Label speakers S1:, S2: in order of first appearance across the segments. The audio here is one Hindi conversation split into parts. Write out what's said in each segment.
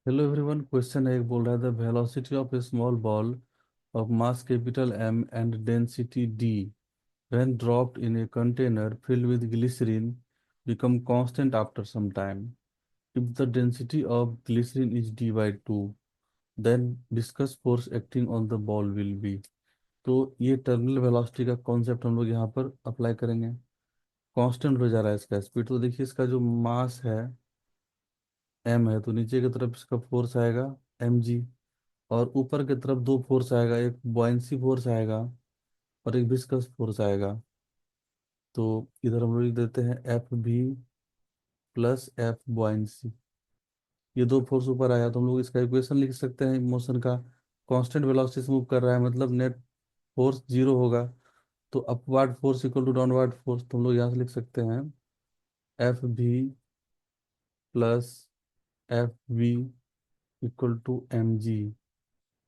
S1: हेलो एवरीवन, क्वेश्चन है, एक बोल रहा है the velocity of a small ball of mass capital M and density D when dropped in a container filled with glycerine become constant after some time. If the density of glycerin is d by 2, then viscous force acting on the ball will be. तो ये टर्मिनल वेलोसिटी का कॉन्सेप्ट हम लोग यहाँ पर अप्लाई करेंगे। कांस्टेंट हो जा रहा है इसका स्पीड, तो देखिए इसका जो मास है m है, तो नीचे की तरफ इसका फोर्स आएगा mg, और ऊपर की तरफ दो फोर्स आएगा, एक बॉयंसी फोर्स आएगा और एक विस्कस फोर्स आएगा। तो इधर हम लोग लिख देते हैं F B plus F buoyancy. ये दो फोर्स ऊपर आया तो हम लोग इसका इक्वेशन लिख सकते हैं मोशन का। कांस्टेंट वेलोसिटी से मूव कर रहा है मतलब नेट फोर्स जीरो होगा। तो upward force equal to downward force, तो हम लोग यहाँ से लिख सकते हैं F B plus F V equal to M G.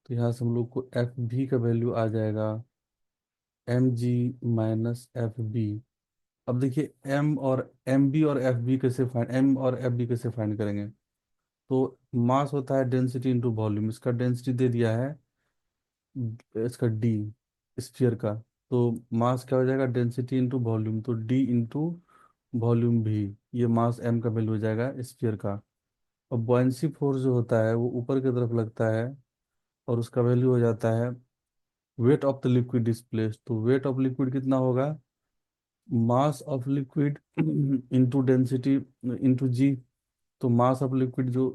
S1: तो यहाँ से हम लोग को एफ भी का वैल्यू आ जाएगा M G minus F B. अब देखिए एम और एम बी और एफ बी कैसे फाइंड, एम और एफ बी कैसे फाइंड करेंगे। तो मास होता है डेंसिटी इंटू वॉल्यूम, इसका डेंसिटी दे दिया है इसका डी, स्फीयर का। तो मास क्या हो जाएगा, डेंसिटी इंटू वॉल्यूम, तो डी इंटू वॉल्यूम भी, ये मास एम का वैल्यू हो जाएगा स्फीयर का। और बॉयंसी फोर्स जो होता है वो ऊपर की तरफ लगता है और उसका वैल्यू हो जाता है weight of the liquid displace. तो वेट ऑफ लिक्विड कितना होगा, mass of liquid into density into g. तो मास ऑफ लिक्विड जो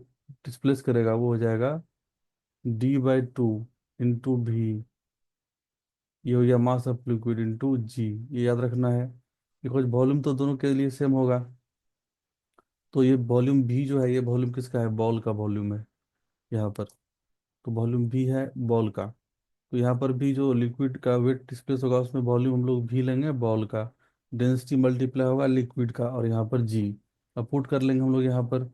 S1: डिस्प्लेस करेगा वो हो जाएगा डी बाई टू इंटू भी। ये हो गया मास ऑफ लिक्विड इंटू जी, ये याद रखना है बिकॉज वॉल्यूम तो दोनों के लिए सेम होगा। तो ये वॉल्यूम भी जो है, ये वॉल्यूम किसका है, बॉल का वॉल्यूम है यहाँ पर। तो वॉल्यूम भी है बॉल का। तो यहाँ पर भी जो लिक्विड का वेट डिस्प्लेस होगा उसमें वॉल्यूम हम लोग भी लेंगे बॉल का, डेंसिटी मल्टीप्लाई होगा लिक्विड का, और यहाँ पर जी अब पुट कर लेंगे हम लोग यहाँ पर।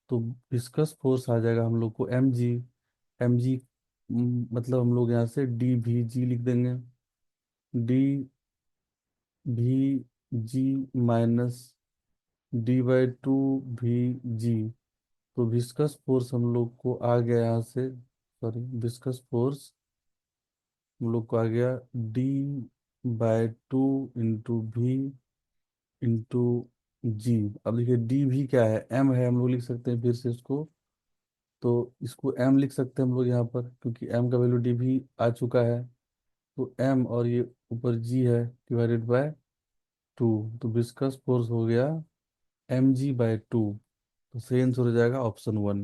S1: तो विस्कस फोर्स आ जाएगा हम लोग को एम जी। एम जी मतलब हम लोग यहाँ से डी भी जी लिख देंगे, डी भी जी माइनस डी बाई टू भी जी। तो विस्कस फोर्स हम लोग को आ गया यहाँ से, सॉरी, विस्कस फोर्स हम लोग को आ गया डी बाय टू इंटू भी इंटू जी। अब देखिए डी भी क्या है, एम है, हम लोग लिख सकते हैं फिर से इसको। तो इसको एम लिख सकते हैं हम लोग यहाँ पर क्योंकि एम का वैल्यू डी भी आ चुका है। तो एम और ये ऊपर जी है डिवाइडेड बाय टू। तो विस्कस फोर्स हो गया एम जी बाय टू। तो सही आंसर हो जाएगा ऑप्शन वन।